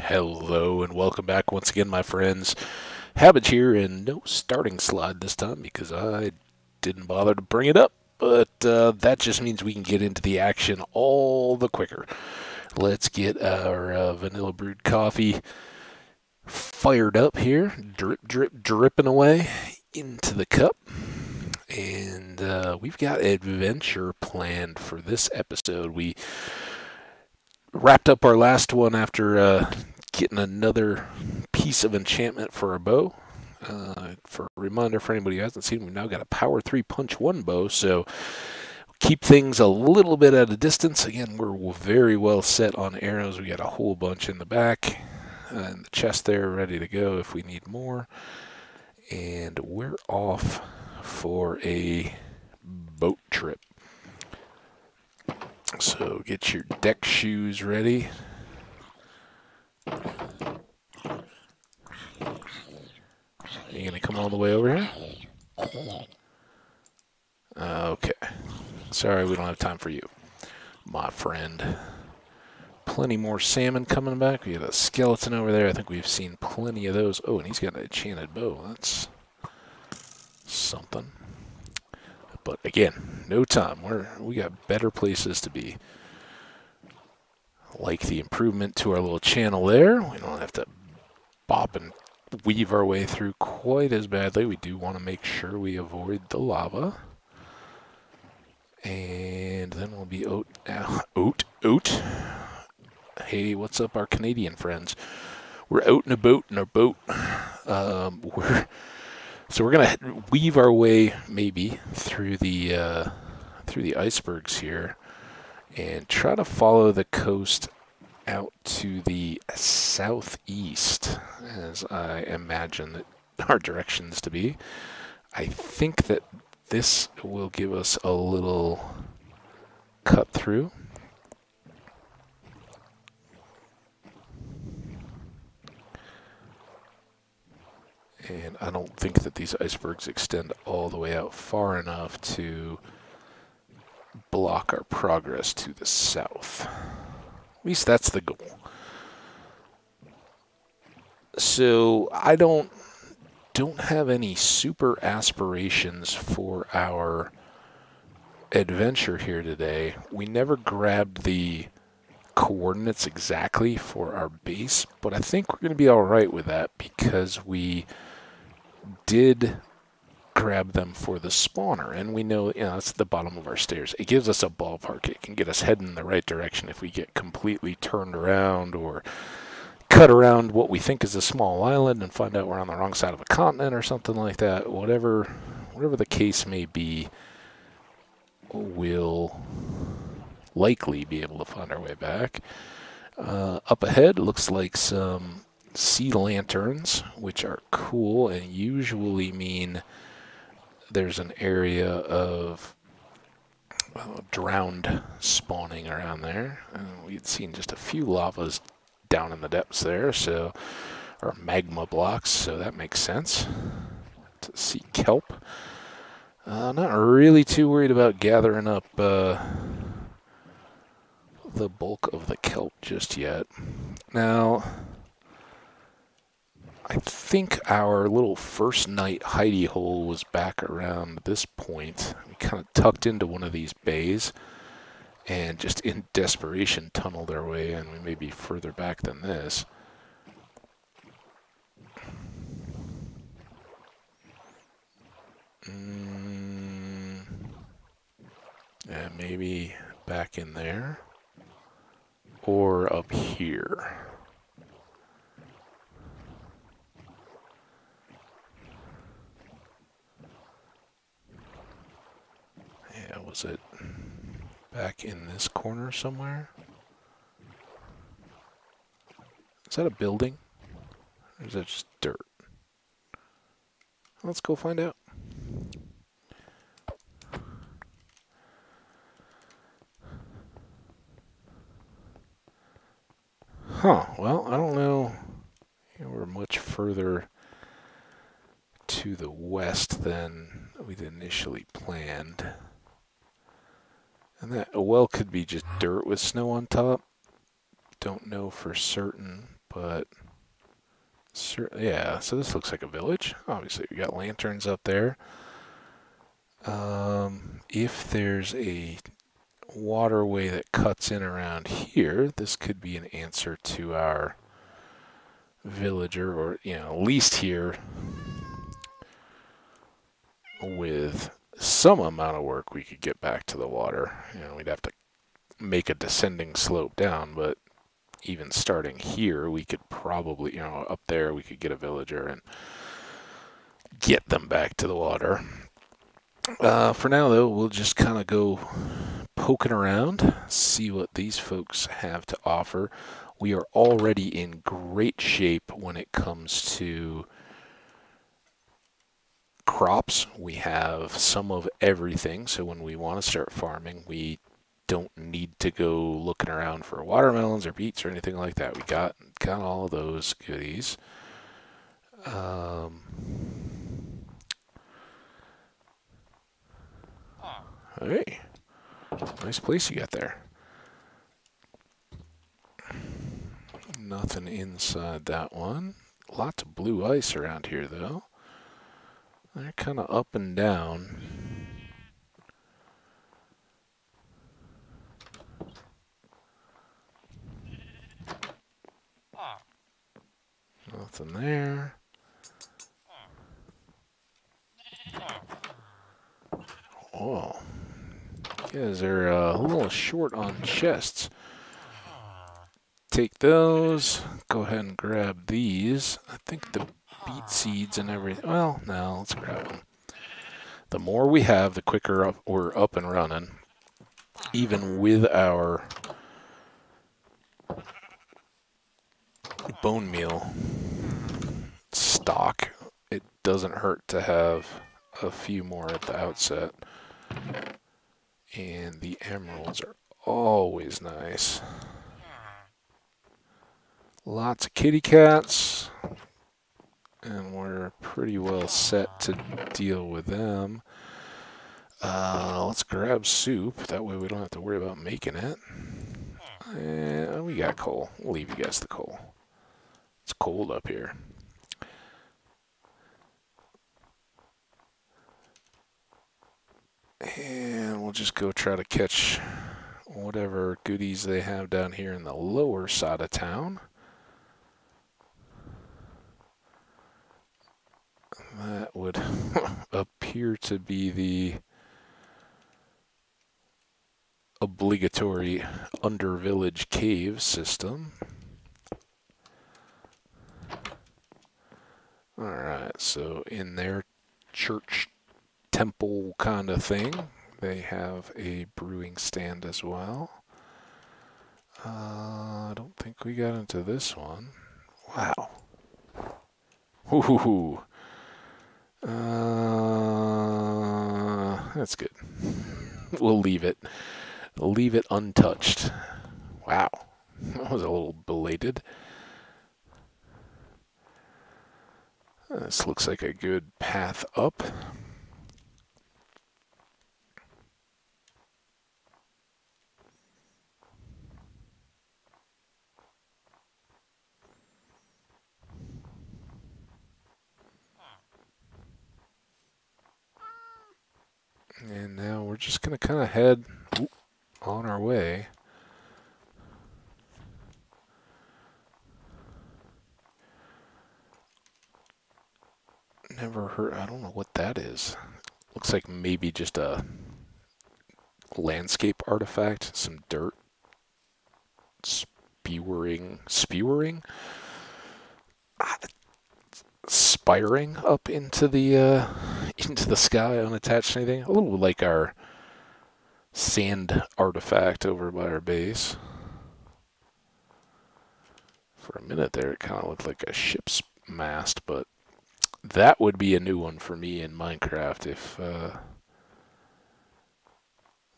Hello and welcome back once again, my friends. Hambbage here, and no starting slide this time because I didn't bother to bring it up, but that just means we can get into the action all the quicker. Let's get our vanilla brewed coffee fired up here, dripping away into the cup. And we've got adventure planned for this episode. We wrapped up our last one after getting another piece of enchantment for our bow. For a reminder for anybody who hasn't seen, we've now got a Power 3 Punch 1 bow, so keep things a little bit at a distance. Again, we're very well set on arrows. We got a whole bunch in the back, in the chest there, ready to go if we need more. And we're off for a boat trip. So get your deck shoes ready. You gonna come all the way over here? Okay. Sorry, we don't have time for you, my friend. Plenty more salmon coming back. We got a skeleton over there. I think we've seen plenty of those. Oh, and he's got an enchanted bow. That's something. But again, no time. We got better places to be. Like the improvement to our little channel there. We don't have to bop and weave our way through quite as badly. We do want to make sure we avoid the lava. And then we'll be out. Hey, what's up, our Canadian friends? We're out and about in our boat. So we're gonna weave our way maybe through the icebergs here, and try to follow the coast out to the southeast, as I imagine that our directions to be. I think that this will give us a little cut through. And I don't think that these icebergs extend all the way out far enough to block our progress to the south. At least that's the goal. So I don't have any super aspirations for our adventure here today. We never grabbed the coordinates exactly for our base, but I think we're going to be all right with that because we did grab them for the spawner, and we know, it's at the bottom of our stairs. It gives us a ballpark. It can get us heading in the right direction if we get completely turned around or cut around what we think is a small island and find out we're on the wrong side of a continent or something like that. Whatever the case may be, we'll likely be able to find our way back. Up ahead looks like some sea lanterns, which are cool and usually mean there's an area of drowned spawning around there. We'd seen just a few lavas down in the depths there, or magma blocks, so that makes sense. To see kelp. Not really too worried about gathering up the bulk of the kelp just yet. Now, I think our little first night hidey hole was back around this point. We kind of tucked into one of these bays and just in desperation tunneled our way in. We may be further back than this. Yeah, maybe back in there or up here. Yeah, was it back in this corner somewhere? Is that a building? Or is that just dirt? Let's go find out. Huh, well, I don't know. We're much further to the west than we'd initially planned. And that well could be just dirt with snow on top. Don't know for certain, but yeah, so this looks like a village. Obviously, we got lanterns up there. If there's a waterway that cuts in around here, this could be an answer to our villager, or, you know, at least here with some amount of work we could get back to the water. You know, we'd have to make a descending slope down, but even starting here, we could probably, you know, up there, we could get a villager and get them back to the water. For now, though, we'll just kind of go poking around, see what these folks have to offer. We are already in great shape when it comes to crops. We have some of everything, so when we want to start farming, we don't need to go looking around for watermelons or beets or anything like that. We got all of those goodies. Hey, nice place you got there. Nothing inside that one. Lots of blue ice around here, though. They're kind of up and down. Nothing there. Oh, you guys are a little short on chests. Take those. Go ahead and grab these. I think the beet seeds and everything. Well, no, let's grab them. The more we have, the quicker we're up and running. Even with our bone meal stock, it doesn't hurt to have a few more at the outset. And the emeralds are always nice. Lots of kitty cats, and we're pretty well set to deal with them. Let's grab soup. That way we don't have to worry about making it. And we got coal. We'll leave you guys the coal. It's cold up here. And we'll just go try to catch whatever goodies they have down here in the lower side of town. That would appear to be the obligatory under-village cave system. Alright, so in their church temple kind of thing, they have a brewing stand as well. I don't think we got into this one. Wow. Ooh. That's good. We'll leave it. Leave it untouched. Wow. That was a little belated. This looks like a good path up. And now we're just going to kind of head on our way. Never heard, I don't know what that is. Looks like maybe just a landscape artifact, some dirt spewering, spiring up into the sky unattached to anything. A little like our sand artifact over by our base. For a minute there, it kind of looked like a ship's mast, but that would be a new one for me in Minecraft if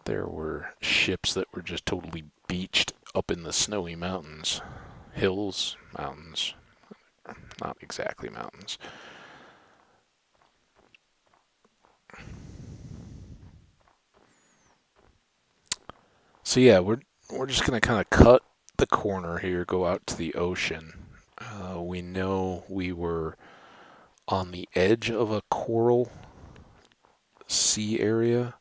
there were ships that were just totally beached up in the snowy mountains. Hills, mountains. Not exactly mountains. So yeah, we're just gonna kind of cut the corner here, go out to the ocean, We know we were on the edge of a coral sea area.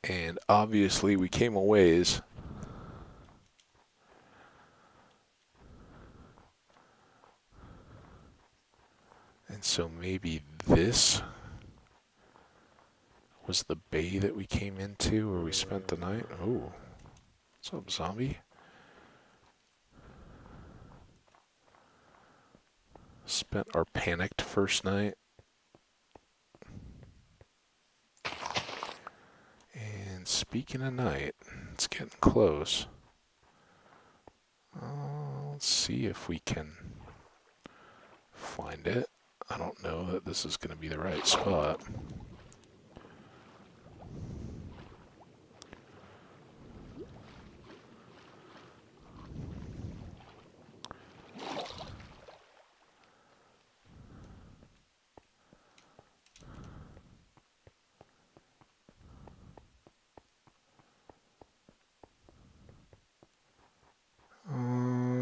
And obviously we came a ways. And so maybe this was the bay that we came into where we spent the night. Oh, what's up, zombie? Spent our panicked first night. And speaking of night, it's getting close. Let's see if we can find it. I don't know that this is going to be the right spot.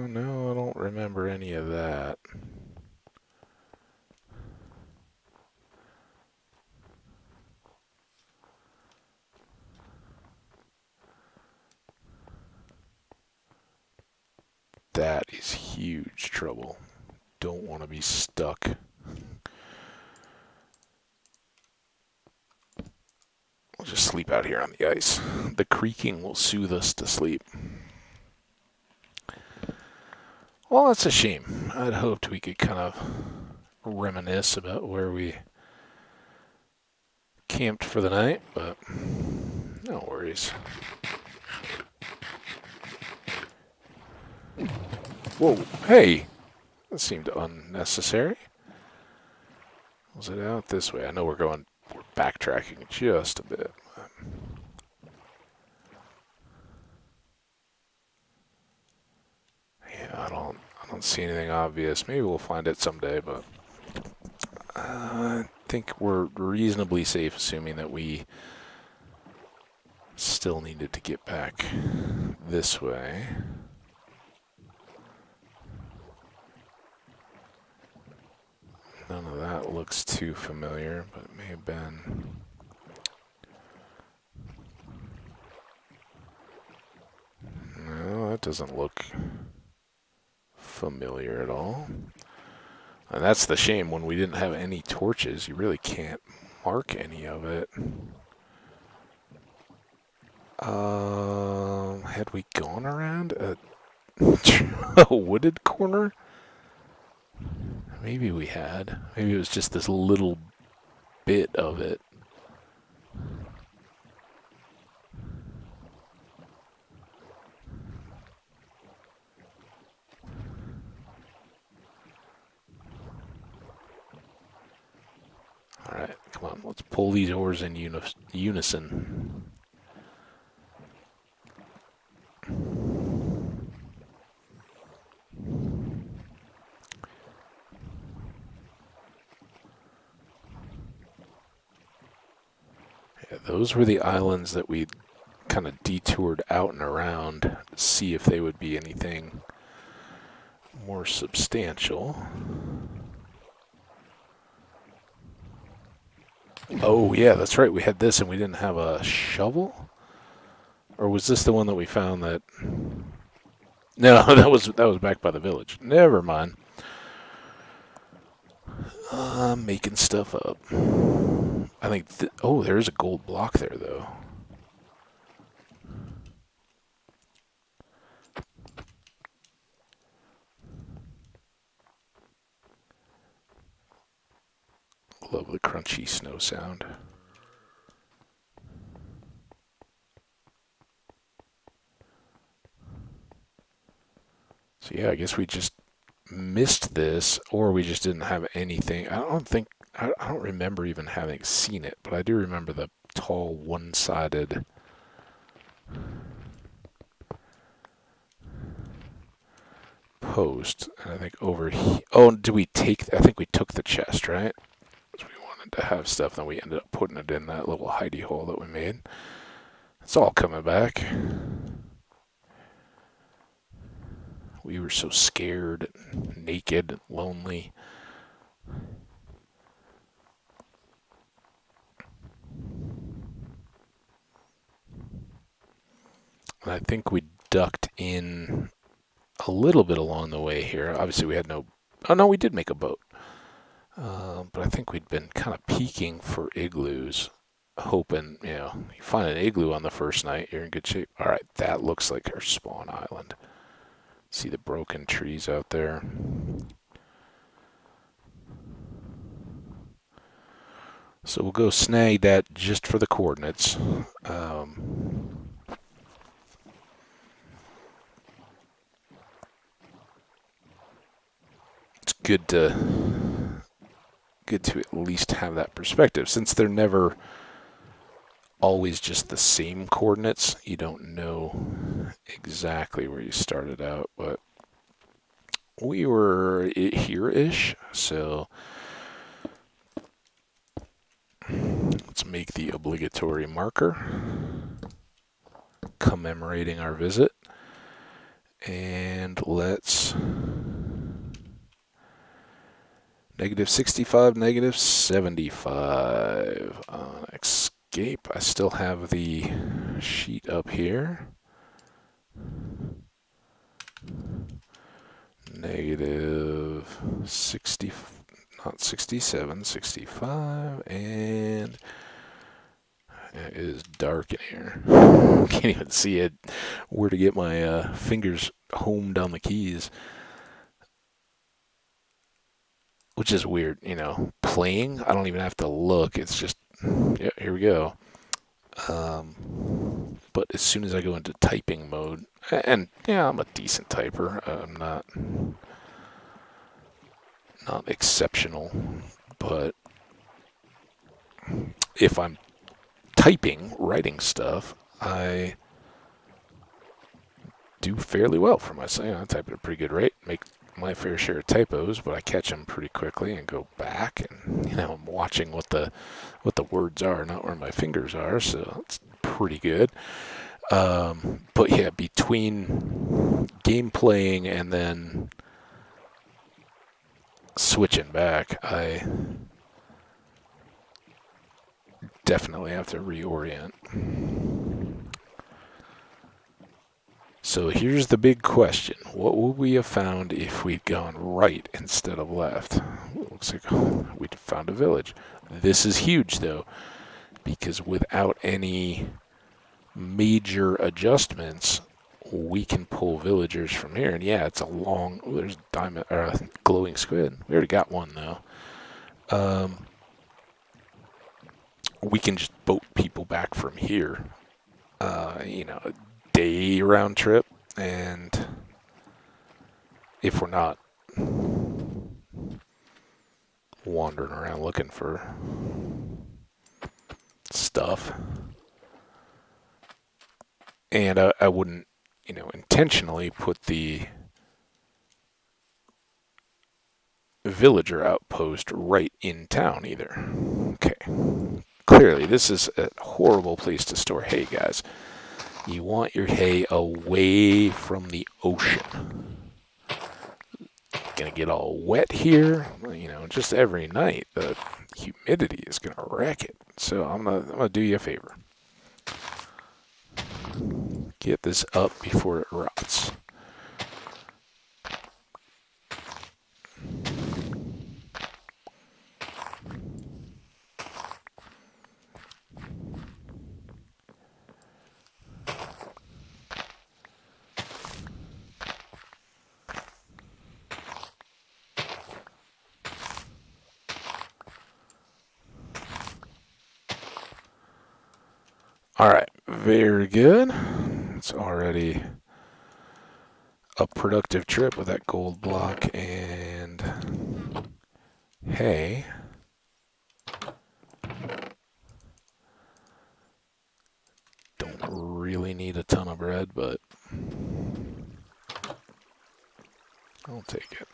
No, I don't remember any of that. That is huge trouble. Don't want to be stuck. We'll just sleep out here on the ice. The creaking will soothe us to sleep. Well, that's a shame. I'd hoped we could kind of reminisce about where we camped for the night, but no worries. Whoa, hey! That seemed unnecessary. Was it out this way? I know we're backtracking just a bit. Yeah, I don't see anything obvious. Maybe we'll find it someday, but I think we're reasonably safe assuming that we still needed to get back this way. None of that looks too familiar, but it may have been. No, that doesn't look familiar at all. And that's the shame. When we didn't have any torches, you really can't mark any of it. Had we gone around a wooded corner? Maybe we had. Maybe it was just this little bit of it. Alright, come on, let's pull these oars in unison. Yeah, those were the islands that we kind of detoured out and around to see if they would be anything more substantial. Oh yeah, that's right. We had this and we didn't have a shovel? Or was this the one that we found that... No, that was back by the village. Never mind. I'm making stuff up. I think... oh, there's a gold block there, though. Love the crunchy snow sound. So yeah, I guess we just missed this, or we just didn't have anything. I don't remember even having seen it, but I do remember the tall, one-sided post. And I think over here... oh, did we take... I think we took the chest, right? So we wanted to have stuff, then we ended up putting it in that little hidey hole that we made. It's all coming back. We were so scared, naked, lonely. And I think we ducked in a little bit along the way here. Obviously, we had no... Oh, no, we did make a boat. But I think we'd been kind of peeking for igloos, hoping, you know, you find an igloo on the first night, you're in good shape. All right, that looks like our spawn island. See the broken trees out there. So we'll go snag that just for the coordinates. It's good to at least have that perspective, since they're never always just the same coordinates. You don't know exactly where you started out, but we were here-ish, so let's make the obligatory marker commemorating our visit, and let's -65, -75 on escape. I still have the sheet up here. -60, not 67, 65, and it is dark in here. Can't even see it. Where to get my fingers homed on the keys. Which is weird, you know, playing, I don't even have to look, it's just, yeah, here we go. But as soon as I go into typing mode, and yeah, I'm a decent typer, I'm not exceptional, but if I'm typing, writing stuff, I do fairly well for myself. I type at a pretty good rate, make my fair share of typos, but I catch them pretty quickly and go back, and you know, I'm watching what the words are, not where my fingers are, so it's pretty good. But yeah, between game playing and then switching back, I definitely have to reorient. So here's the big question. What would we have found if we'd gone right instead of left? Ooh, looks like we'd found a village. This is huge, though, because without any major adjustments, we can pull villagers from here. And yeah, it's a long... Ooh, there's diamond or glowing squid. We already got one, though. We can just boat people back from here. You know, day round trip, and if we're not wandering around looking for stuff, and I wouldn't, you know, intentionally put the villager outpost right in town either. Okay, clearly this is a horrible place to store hay, guys. You want your hay away from the ocean. Gonna get all wet here, you know, just every night. The humidity is gonna wreck it. So I'm gonna do you a favor. Get this up before it rots. All right, very good. It's already a productive trip with that gold block and hay. Don't really need a ton of bread, but I'll take it.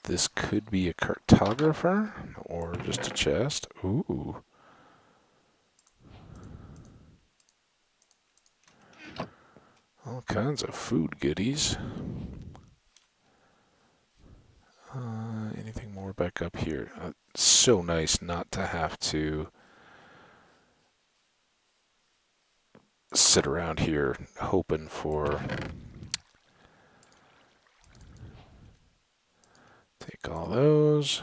This could be a cartographer or just a chest. Ooh. All kinds of food goodies. Anything more back up here? So nice not to have to sit around here hoping for... Take all those.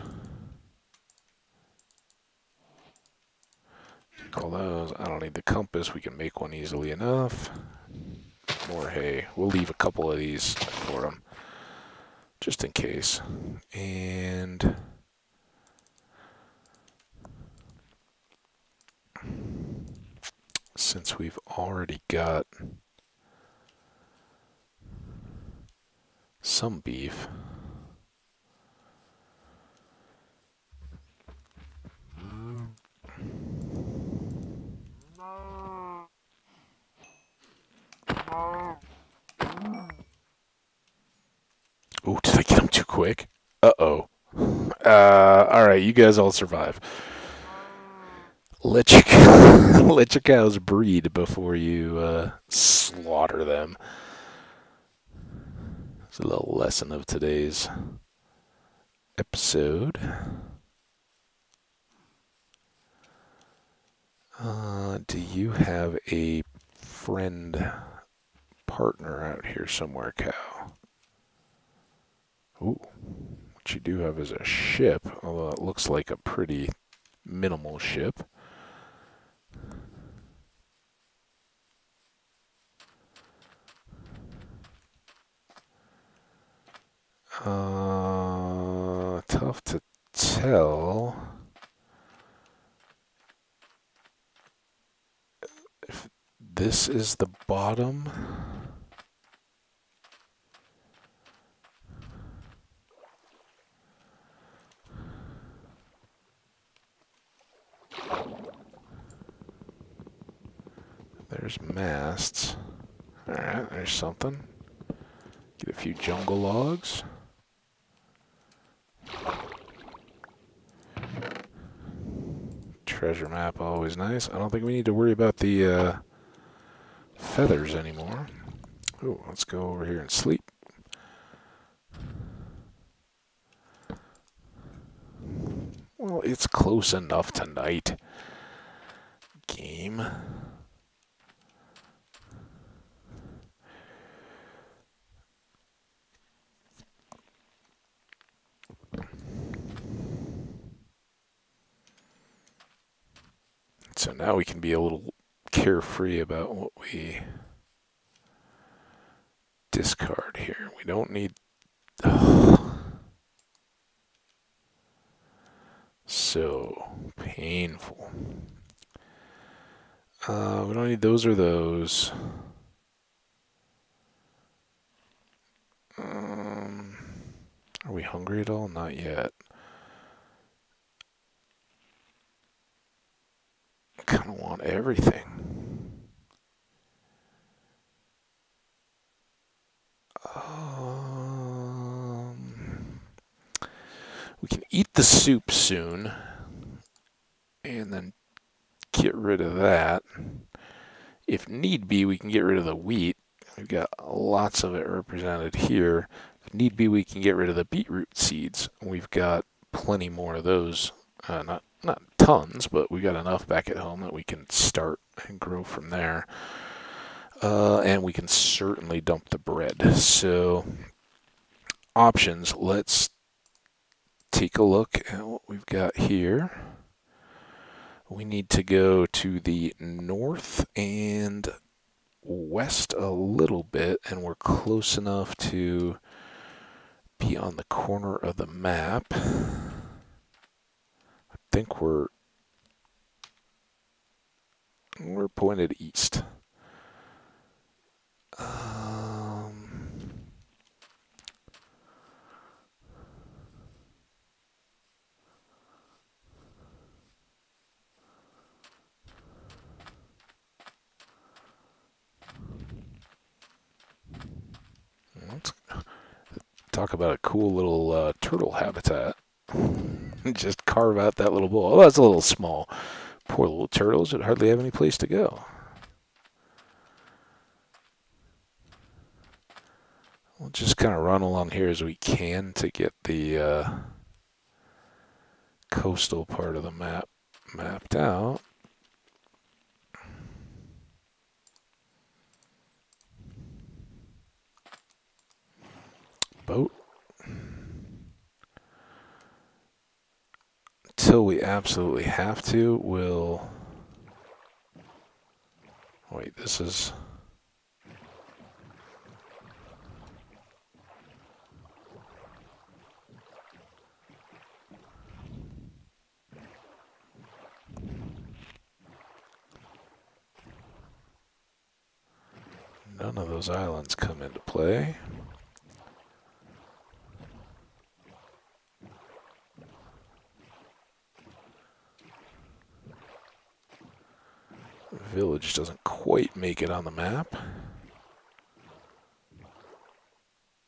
Take all those. I don't need the compass. We can make one easily enough. More hay. We'll leave a couple of these for them, just in case. And since we've already got some beef, oh, did I get him too quick? Uh-oh. Alright, you guys all survive. Let your cows breed before you slaughter them. It's a little lesson of today's episode. Do you have a friend partner out here somewhere, cow? Ooh, what you do have is a ship, although it looks like a pretty minimal ship. Tough to tell. If this is the bottom. There's masts. Alright, there's something. Get a few jungle logs. Treasure map, always nice. I don't think we need to worry about the feathers anymore. Ooh, let's go over here and sleep. Well, it's close enough tonight. Game. So now we can be a little carefree about what we discard here. We don't need... So painful. We don't need those or those. Are we hungry at all? Not yet. Kind of want everything. We can eat the soup soon, and then get rid of that. If need be, we can get rid of the wheat. We've got lots of it represented here. If need be, we can get rid of the beetroot seeds. We've got plenty more of those. Not tons, but we got enough back at home that we can start and grow from there. And we can certainly dump the bread. So, options. Let's take a look at what we've got here. We need to go to the north and west a little bit, and we're close enough to be on the corner of the map. I think we're pointed east. Let's talk about a cool little turtle habitat. Just carve out that little bowl. Oh, that's a little small. Poor little turtles would hardly have any place to go. We'll just kind of run along here as we can to get the coastal part of the map mapped out. Boat. Until we absolutely have to, we'll... Wait, this is... None of those islands come into play. Village doesn't quite make it on the map.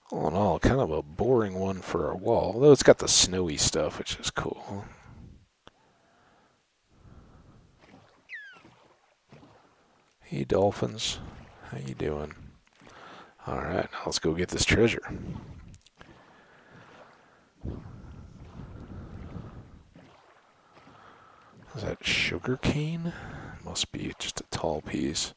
All in all, kind of a boring one for our wall, although it's got the snowy stuff, which is cool. Hey, dolphins. How you doing? Alright, now let's go get this treasure. Is that sugar cane? Must be just a tall piece.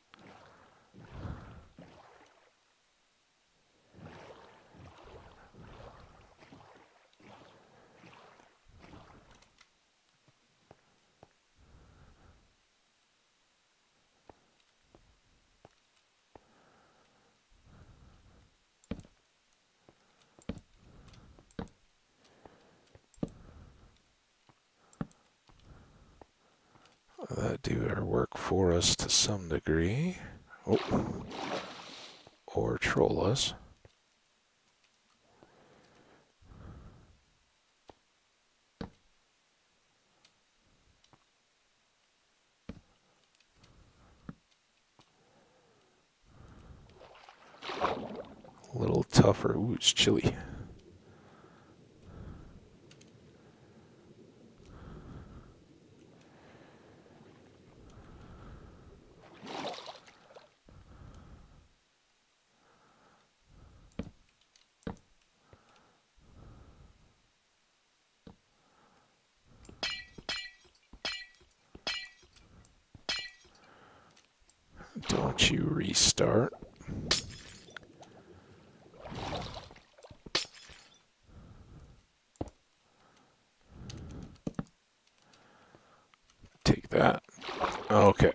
That do our work for us to some degree. Oh. Or troll us. A little tougher. Ooh, it's chilly. Don't you restart. Take that. Okay.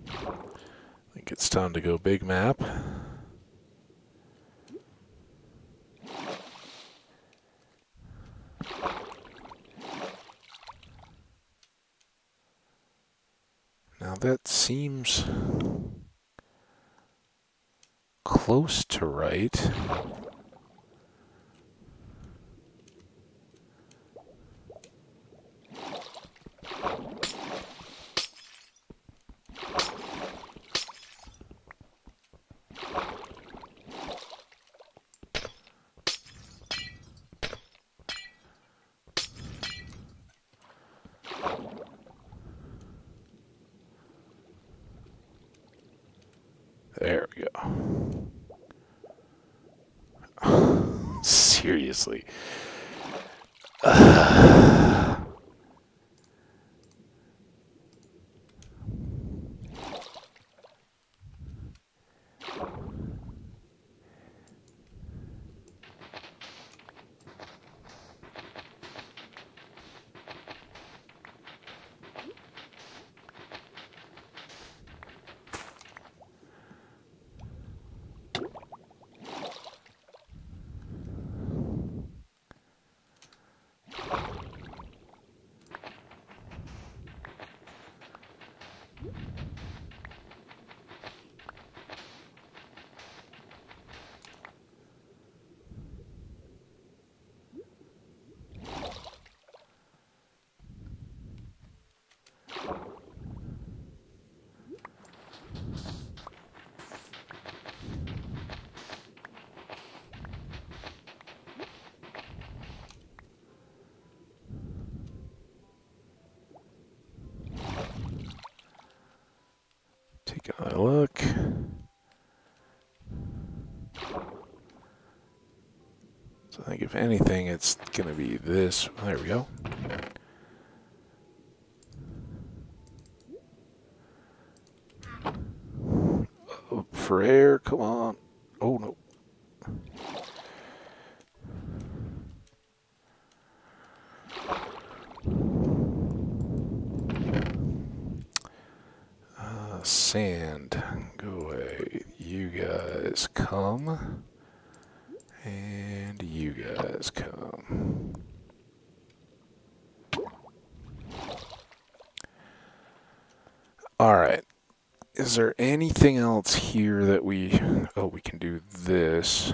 I think it's time to go big map. Now that seems close to right. There we go. Seriously. Take another look. So I think if anything, it's going to be this. There we go. Oh, for air, come on. Oh, no. Sand, go away. You guys come. And you guys come. Alright. Is there anything else here that we... Oh, we can do this.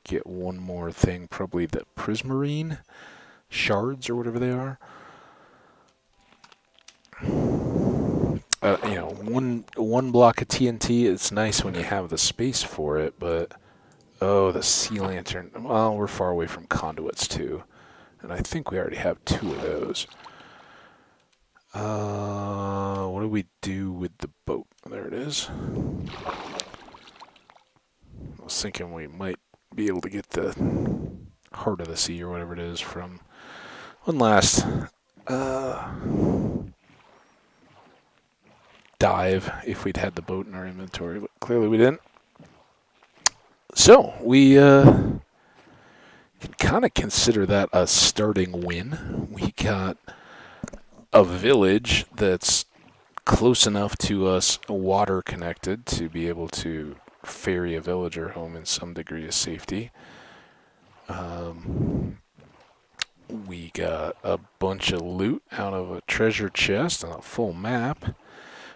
Get one more thing. Probably the prismarine shards or whatever they are. You know, one block of TNT, it's nice when you have the space for it, but... Oh, the sea lantern. Well, we're far away from conduits, too. And I think we already have 2 of those. What do we do with the boat? There it is. I was thinking we might be able to get the heart of the sea, or whatever it is, from one last... dive if we'd had the boat in our inventory, but clearly we didn't. So, we can kind of consider that a starting win. We got a village that's close enough to us, water connected, to be able to ferry a villager home in some degree of safety. We got a bunch of loot out of a treasure chest and a full map.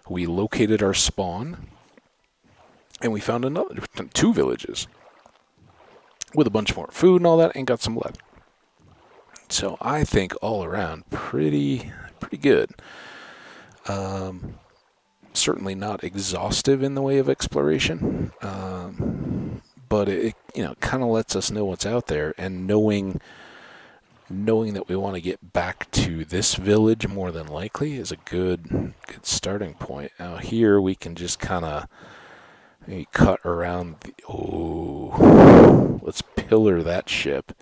We located our spawn. And we found 2 villages with a bunch more food and all that, and got some leather. So I think all around pretty good. Certainly not exhaustive in the way of exploration, but it kind of lets us know what's out there, and knowing that we want to get back to this village more than likely is a good starting point. Now here we can just kind of cut around the... Oh, let's pillar that ship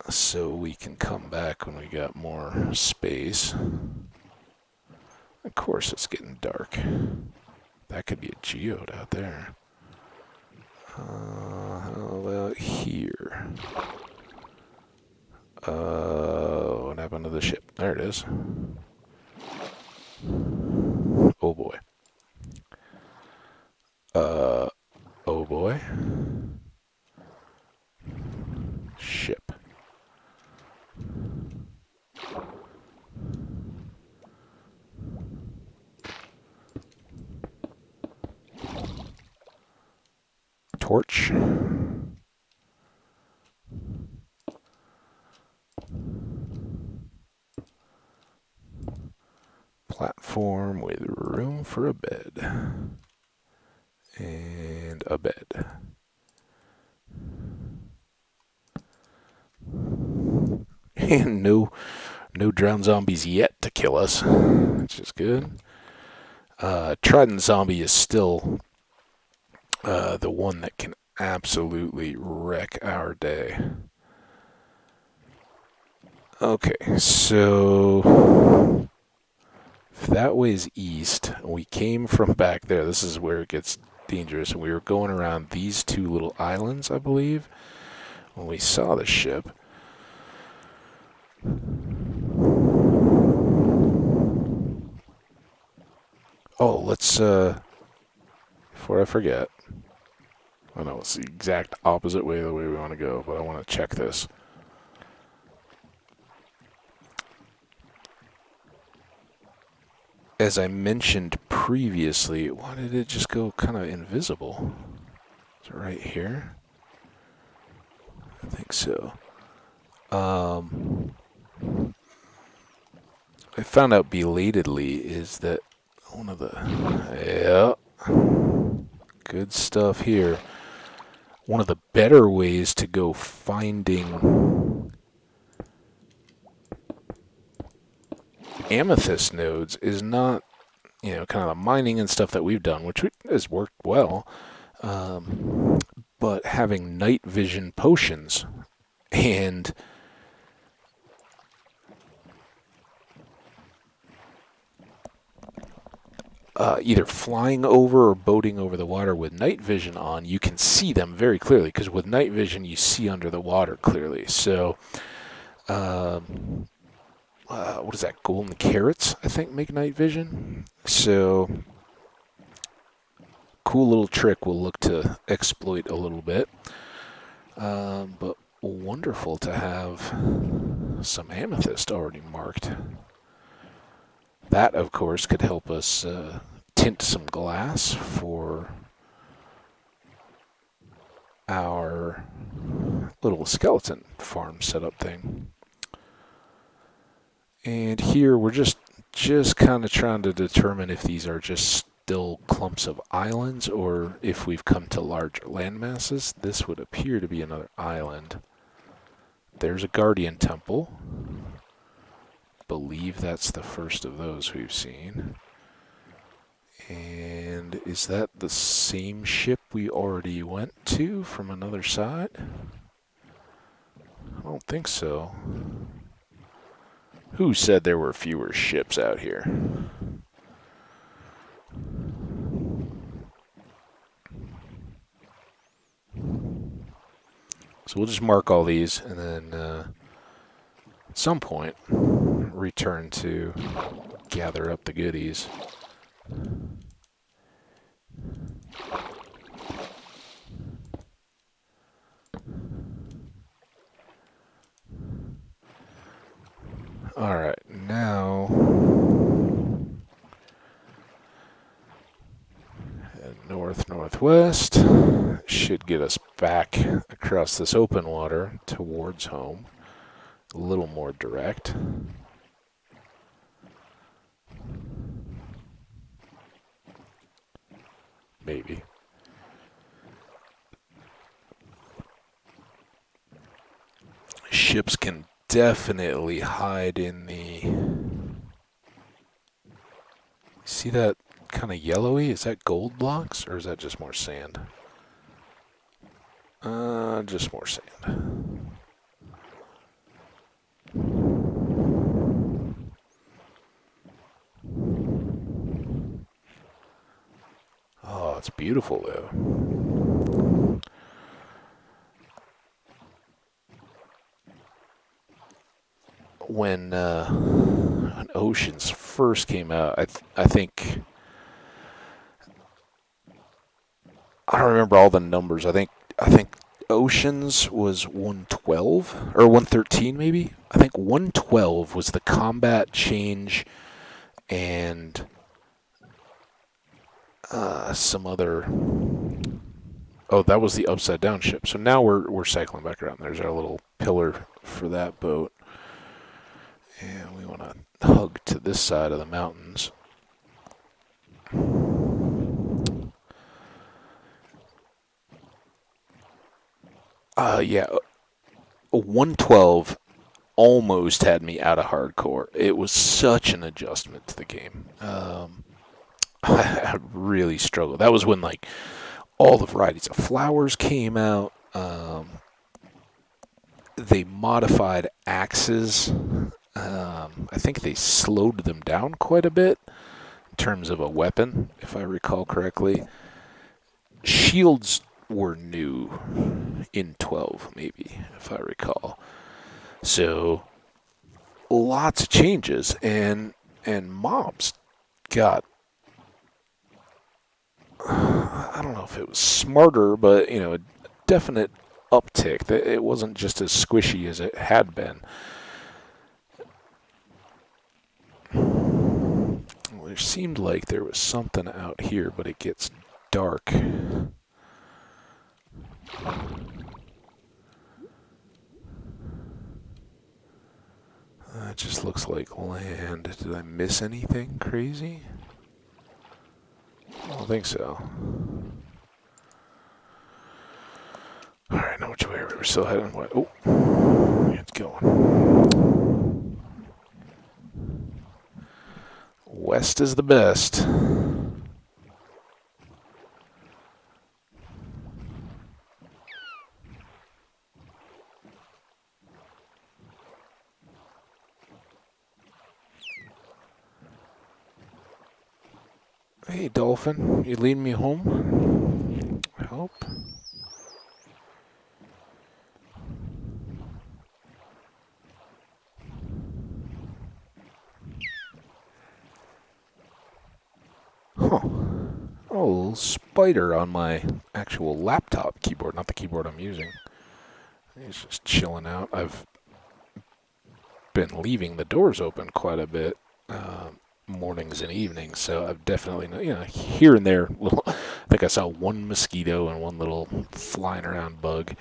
so we can come back when we got more space. Of course it's getting dark. That could be a geode out there. How about here? What happened to the ship? There it is. Oh boy. Oh boy. Ship. Torch. Platform with room for a bed. And a bed. And no drowned zombies yet to kill us, which is good. Trident zombie is still the one that can absolutely wreck our day. Okay, so if that way's east, we came from back there. This is where it gets dangerous. And we were going around these 2 little islands, I believe, when we saw the ship. Oh, let's, before I forget, I know it's the exact opposite way of the way we want to go, but I want to check this. As I mentioned previously, why did it just go kind of invisible? Is it right here? I think so. I found out belatedly is that one of the... Yeah. Good stuff here. One of the better ways to go finding amethyst nodes is not, you know, kind of the mining and stuff that we've done, which has worked well, but having night vision potions and either flying over or boating over the water with night vision on, you can see them very clearly, because with night vision you see under the water clearly. So what is that, golden carrots, I think, make night vision. So cool little trick we'll look to exploit a little bit. But wonderful to have some amethyst already marked. That, of course, could help us tint some glass for our little skeleton farm setup thing. And here we're just kind of trying to determine if these are just still clumps of islands or if we've come to larger land masses. This would appear to be another island. There's a guardian temple. Believe that's the first of those we've seen. And is that the same ship we already went to from another side? I don't think so. Who said there were fewer ships out here? So we'll just mark all these and then at some point return to gather up the goodies. All right, now northwest should get us back across this open water towards home. A little more direct. Maybe. Ships can definitely hide in the... See that kind of yellowy? Is that gold blocks or is that just more sand? Just more sand. Oh, it's beautiful though. When Oceans first came out, I think, I don't remember all the numbers. I think Oceans was 112 or 113 maybe. I think 112 was the combat change and some other. Oh, that was the upside down ship. So now we're cycling back around. There's our little pillar for that boat. And we want to hug to this side of the mountains. Yeah, 112 almost had me out of hardcore. It was such an adjustment to the game. I really struggled. That was when like all the varieties of flowers came out. They modified axes. I think they slowed them down quite a bit in terms of a weapon, if I recall correctly. Shields were new in 12, maybe, if I recall. So, lots of changes, and mobs got, I don't know if it was smarter, but, you know, a definite uptick. It wasn't just as squishy as it had been. Well, there seemed like there was something out here, but it gets dark. That just looks like land. Did I miss anything crazy? I don't think so. Alright, now which way are we? We're still heading. What? Oh, it's going. West is the best. Hey, Dolphin, you leading me home? I hope. Huh. Oh, a little spider on my actual laptop keyboard, not the keyboard I'm using. He's just chilling out. I've been leaving the doors open quite a bit, mornings and evenings, so I've definitely, here and there, I think I saw one mosquito and one little flying around bug.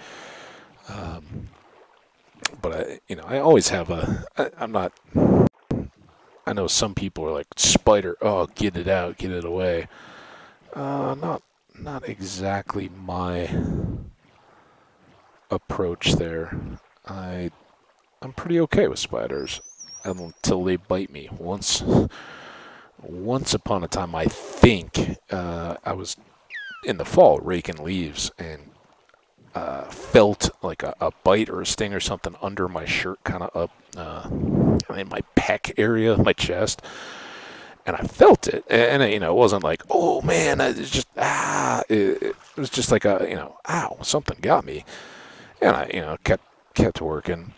But I always have I'm not, I know some people are like, spider, oh, get it out, get it away. Not exactly my approach there. I'm pretty okay with spiders until they bite me. Once upon a time, I think I was in the fall raking leaves and felt like a bite or a sting or something under my shirt, kind of up in my pec area, my chest, and I felt it, and it wasn't like, oh man, it's just it was just like ow, something got me, and I kept working,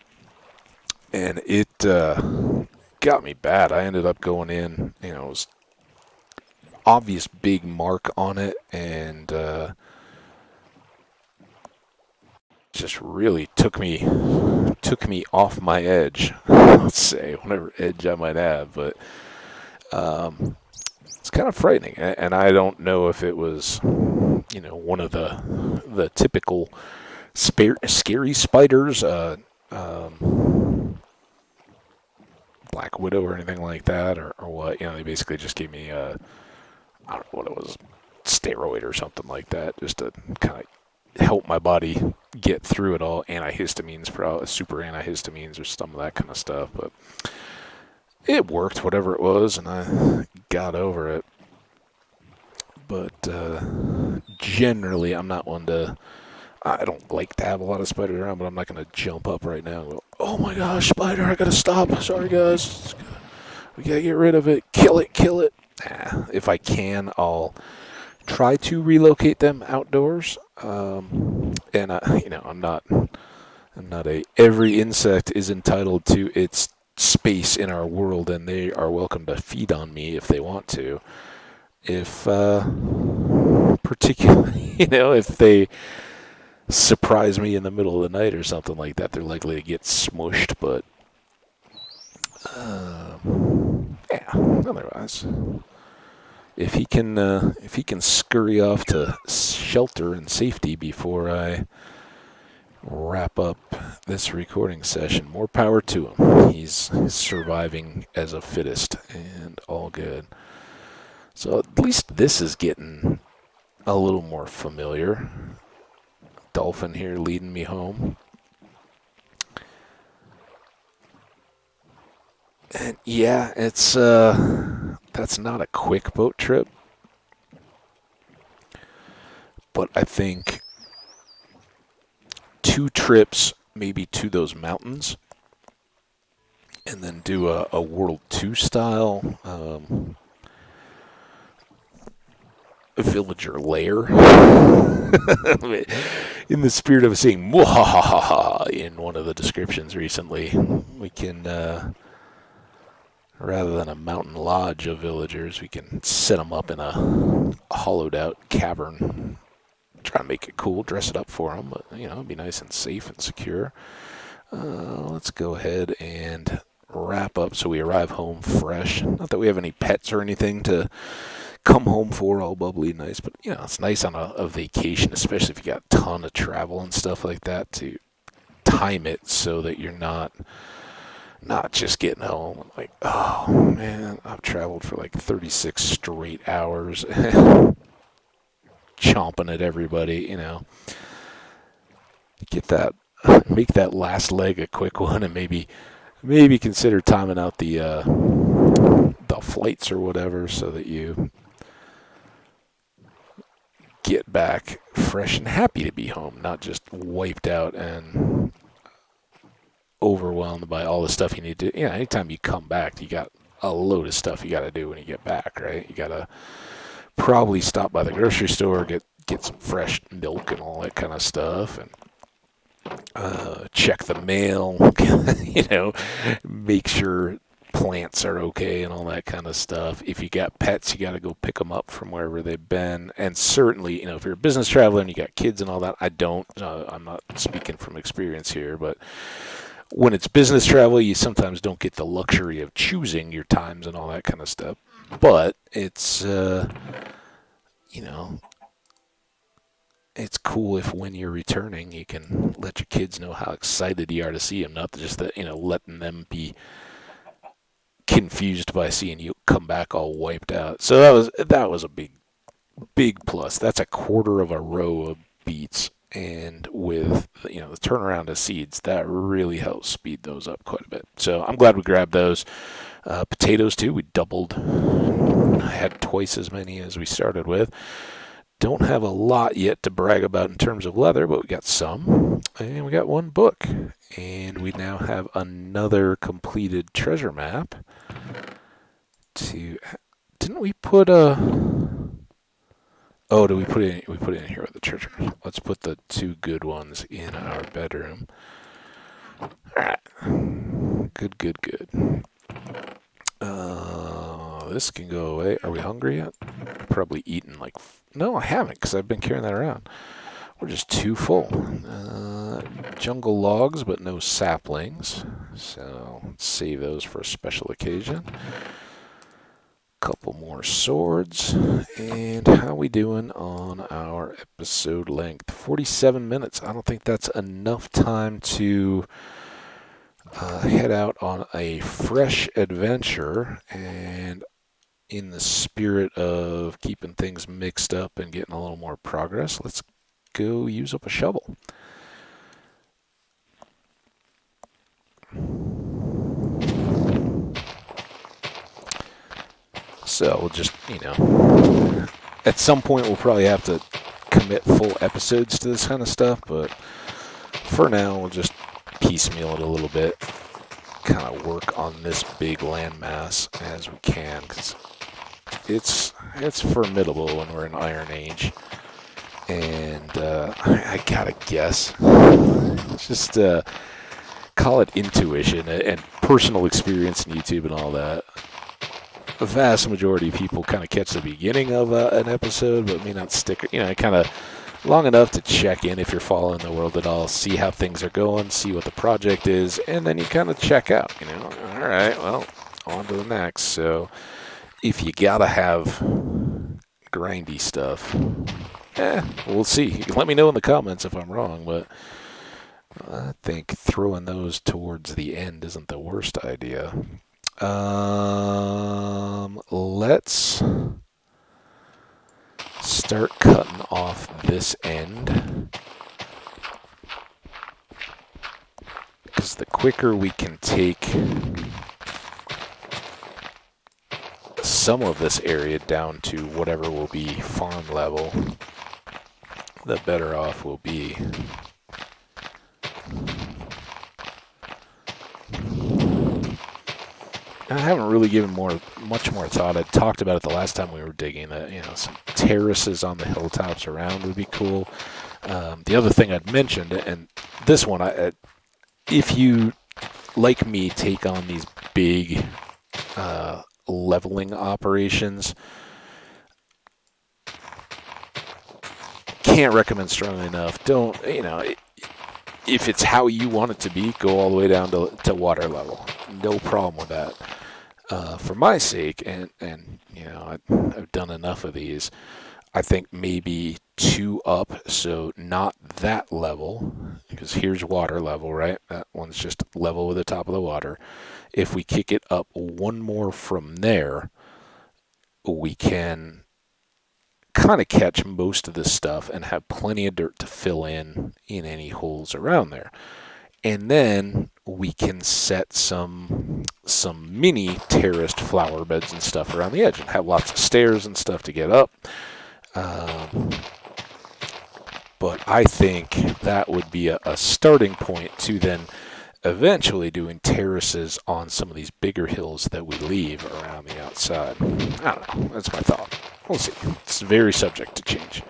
and it got me bad. I ended up going in, it was obvious big mark on it, and just really took me off my edge. Let's say whatever edge I might have, but it's kind of frightening, and I don't know if it was one of the typical scary spiders, Black Widow or anything like that, or what. They basically just gave me I don't know what it was, steroid or something like that, just to kind of help my body get through it all. Antihistamines, probably super antihistamines or some of that kind of stuff. But it worked, whatever it was, and I got over it. But generally, I'm not one to. I don't like to have a lot of spiders around, but I'm not going to jump up right now and go, oh my gosh, spider, I got to stop. Sorry, guys. We got to get rid of it. Kill it, kill it. If I can, I'll try to relocate them outdoors. And I'm not every insect is entitled to its space in our world, and they are welcome to feed on me if they want to. If particularly, if they surprise me in the middle of the night or something like that, they're likely to get smushed. But yeah, otherwise, if he can scurry off to shelter and safety before I wrap up this recording session, more power to him. He's surviving as a fittest, and all good. So at least this is getting a little more familiar. Dolphin here leading me home. And yeah, it's that's not a quick boat trip, but I think 2 trips maybe to those mountains, and then do a World 2 style villager lair. In the spirit of saying "mwahaha" in one of the descriptions recently, we can, rather than a mountain lodge of villagers, we can set them up in a hollowed out cavern. Try to make it cool, dress it up for them, but be nice and safe and secure. Let's go ahead and wrap up so we arrive home fresh. Not that we have any pets or anything to come home for, all bubbly and nice, but it's nice on a vacation, especially if you got a ton of travel and stuff like that, to time it so that you're not just getting home like, oh man, I've traveled for like 36 straight hours chomping at everybody. Get that, make that last leg a quick one, and maybe consider timing out the flights or whatever, so that you get back fresh and happy to be home, not just wiped out and overwhelmed by all the stuff you need to. You know, anytime you come back, you got a load of stuff you got to do when you get back, right? You got to probably stop by the grocery store, get some fresh milk and all that kind of stuff, and check the mail, you know, make sure plants are okay and all that kind of stuff. If you got pets, you got to go pick them up from wherever they've been. And certainly, you know, if you're a business traveler and you got kids and all that, I'm not speaking from experience here, but when it's business travel, you sometimes don't get the luxury of choosing your times and all that kind of stuff. But it's, you know, it's cool if when you're returning, you can let your kids know how excited you are to see them, not just that, you know, letting them be confused by seeing you come back all wiped out. So that was a big plus. That's a quarter of a row of beets, and with, you know, the turnaround of seeds, that really helps speed those up quite a bit. So I'm glad we grabbed those. Potatoes too, we doubled. I had twice as many as we started with. Don't have a lot yet to brag about in terms of leather, but we got some, and we got one book, and we now have another completed treasure map. Didn't we put a? Oh, did we put it in? We put it in here with the treasure. Let's put the 2 good ones in our bedroom. All right, good. This can go away. Are we hungry yet? Probably eaten like... No, I haven't, because I've been carrying that around. We're just too full. Jungle logs, but no saplings. So let's save those for a special occasion. Couple more swords. And how we doing on our episode length? 47 minutes. I don't think that's enough time to head out on a fresh adventure. And in the spirit of keeping things mixed up and getting a little more progress, let's go use up a shovel. So we'll just, you know, at some point we'll probably have to commit full episodes to this kind of stuff, but for now we'll just piecemeal it a little bit, kind of work on this big landmass as we can, because it's formidable when we're in Iron Age. And I gotta guess, just call it intuition and personal experience in YouTube and all that. The vast majority of people kind of catch the beginning of an episode, but may not stick, you know, kind of long enough to check in if you're following the world at all, see how things are going, see what the project is, and then you kind of check out, you know. All right, well, on to the next. So if you gotta have grindy stuff, we'll see. Let me know in the comments if I'm wrong, but I think throwing those towards the end isn't the worst idea. Let's start cutting off this end, because the quicker we can take some of this area down to whatever will be farm level, the better off we'll be. I haven't really given much more thought. I talked about it the last time we were digging, that, you know, some terraces on the hilltops around would be cool. The other thing I'd mentioned, and this one, if you, like me, take on these big leveling operations, can't recommend strongly enough. Don't, you know, if it's how you want it to be, go all the way down to water level. No problem with that. For my sake, and you know, I've done enough of these, I think maybe 2 up, so not that level, because here's water level, right? That one's just level with the top of the water. If we kick it up 1 more from there, we can kind of catch most of this stuff and have plenty of dirt to fill in any holes around there. And then we can set some mini terraced flower beds and stuff around the edge and have lots of stairs and stuff to get up. But I think that would be a starting point to then eventually doing terraces on some of these bigger hills that we leave around the outside. I don't know. That's my thought. We'll see. It's very subject to change.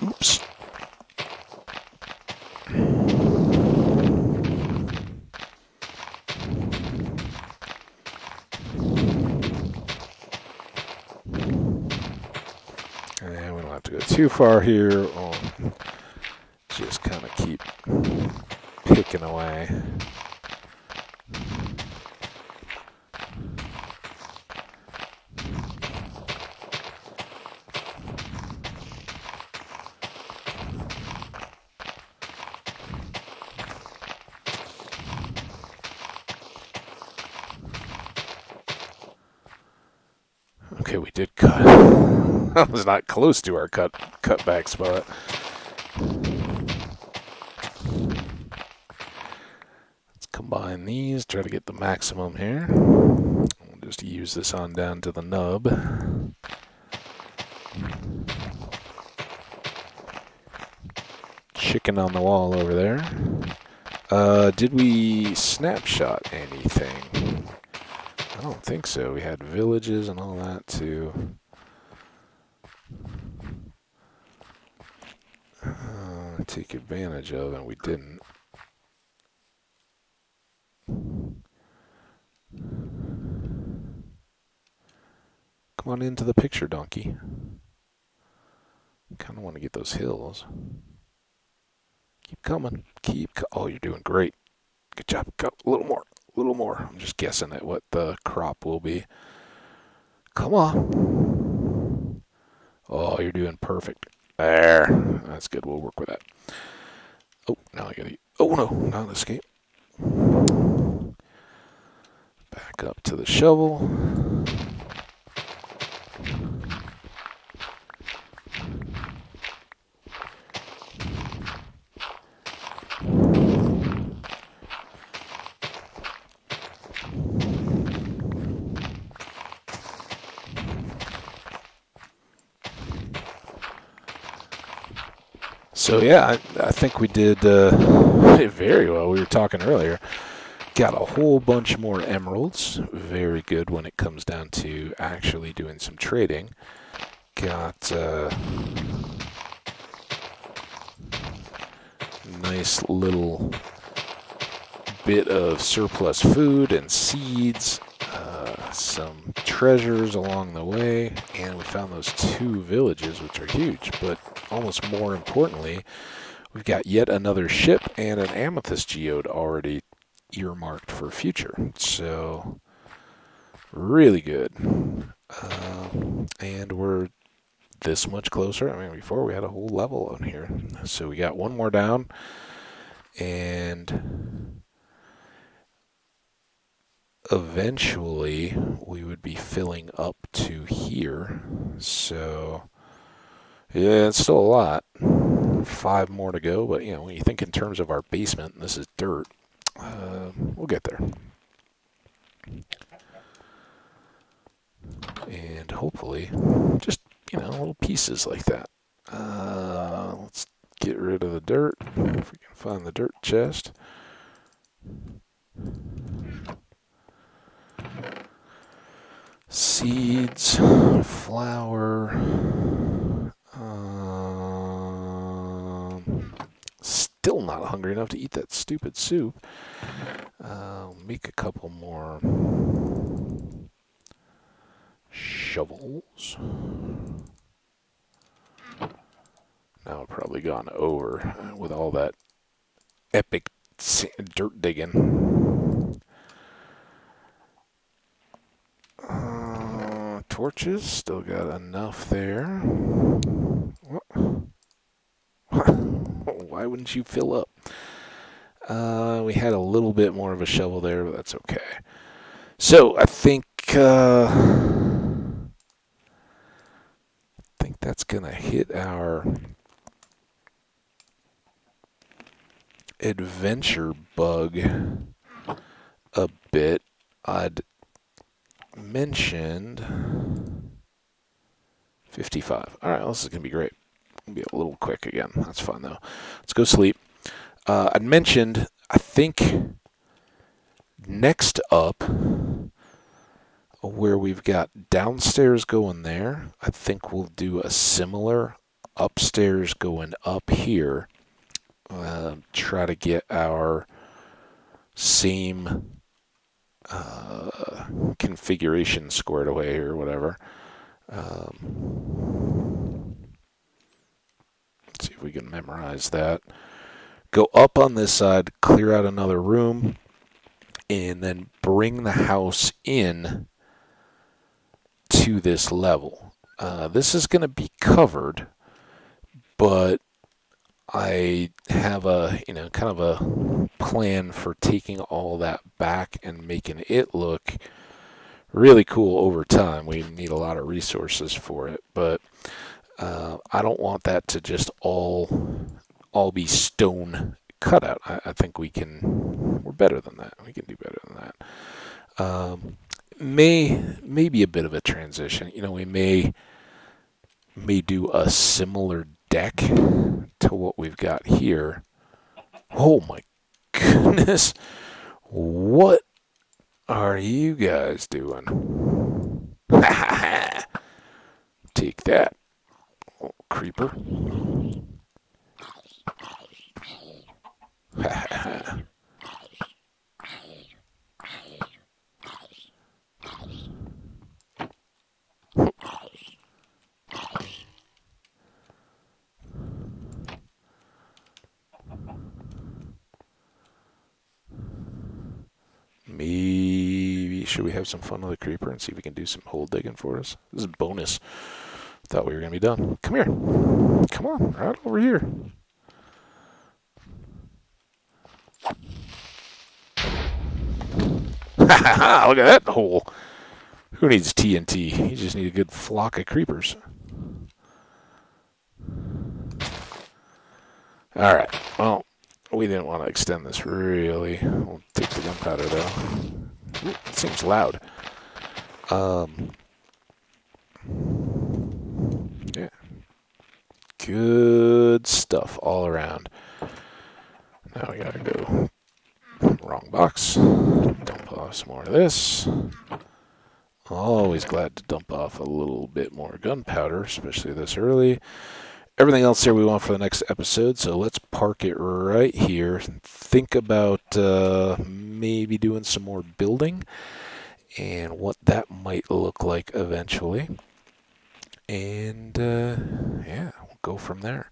Oops. And we don't have to go too far here. We'll just kind of keep picking away. Okay, we did cut. That was not close to our cutback spot. Let's combine these, try to get the maximum here. We'll just use this on down to the nub. Chicken on the wall over there. Did we snapshot anything? I don't think so. We had villages and all that too. Take advantage of, and we didn't. Come on into the picture, donkey. Kind of want to get those hills. Keep coming. Oh, you're doing great. Good job. Go a little more. A little more. I'm just guessing at what the crop will be. Come on. Oh, you're doing perfect. There. That's good. We'll work with that. Oh, now I gotta... Oh, no. Not escape. Back up to the shovel. So yeah, I think we did very well. We were talking earlier. Got a whole bunch more emeralds. Very good when it comes down to actually doing some trading. Got nice little bit of surplus food and seeds. Some treasures along the way, and we found those 2 villages, which are huge, but almost more importantly, we've got yet another ship and an amethyst geode already earmarked for future. So really good. And we're this much closer. I mean, before we had a whole level on here. So we got one more down, and eventually we would be filling up to here. So yeah, it's still a lot. 5 more to go, but you know, when you think in terms of our basement, and this is dirt, we'll get there. And hopefully just, you know, little pieces like that. Let's get rid of the dirt if we can find the dirt chest. Seeds, flour, still not hungry enough to eat that stupid soup. Make a couple more shovels. Now I've probably gone over with all that epic dirt digging. Torches, still got enough there. Why wouldn't you fill up? We had a little bit more of a shovel there, but that's okay. So I think that's going to hit our adventure bug a bit. I'd mentioned 55. All right, this is going to be great. Going to be a little quick again. That's fun, though. Let's go sleep. I'd mentioned, I think, next up, where we've got downstairs going there, I think we'll do a similar upstairs going up here. Try to get our same configuration squared away or whatever. Let's see if we can memorize that. Go up on this side, clear out another room, and then bring the house in to this level. This is going to be covered, but I have a, kind of a plan for taking all that back and making it look really cool over time. We need a lot of resources for it, but I don't want that to just all be stone cutout. I think we're better than that. We can do better than that. May be a bit of a transition. We may do a similar deck to what we've got here. Oh my goodness. What are you guys doing? Take that, oh, creeper. Maybe should we have some fun with the creeper and see if we can do some hole digging for us? This is bonus. Thought we were gonna be done. Come here. Come on, right over here. Look at that hole. Who needs TNT? You just need a good flock of creepers. Alright, well, we didn't want to extend this really. We'll take the gunpowder though. Ooh, it seems loud. Yeah. Good stuff all around. Now we gotta go. Wrong box. Dump off some more of this. Always glad to dump off a little bit more gunpowder, especially this early. Everything else here we want for the next episode, so let's park it right here. Think about maybe doing some more building and what that might look like eventually. And yeah, we'll go from there.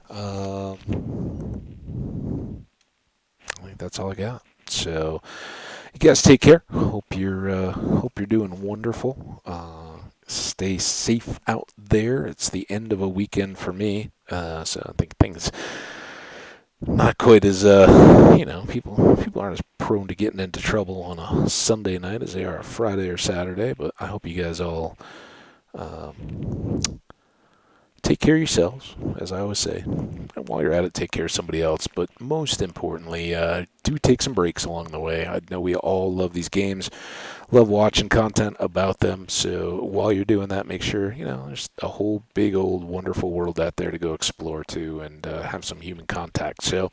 I think that's all I got. So you guys take care. Hope you're doing wonderful. Stay safe out there. It's the end of a weekend for me, so I think things not quite as people aren't as prone to getting into trouble on a Sunday night as they are a Friday or Saturday. But I hope you guys all take care of yourselves, as I always say. And while you're at it, take care of somebody else. But most importantly, do take some breaks along the way. I know we all love these games, love watching content about them. So while you're doing that, make sure, there's a whole big old wonderful world out there to go explore to and have some human contact. So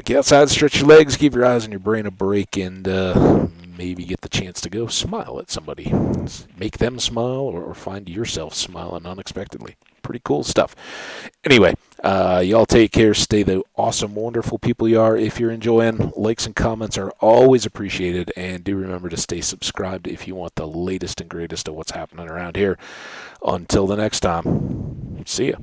get outside, stretch your legs, give your eyes and your brain a break, and maybe get the chance to go smile at somebody. Make them smile or find yourself smiling unexpectedly. Pretty cool stuff. Anyway, y'all take care. Stay the awesome, wonderful people you are. If you're enjoying, likes and comments are always appreciated. And do remember to stay subscribed if you want the latest and greatest of what's happening around here. Until the next time, see ya.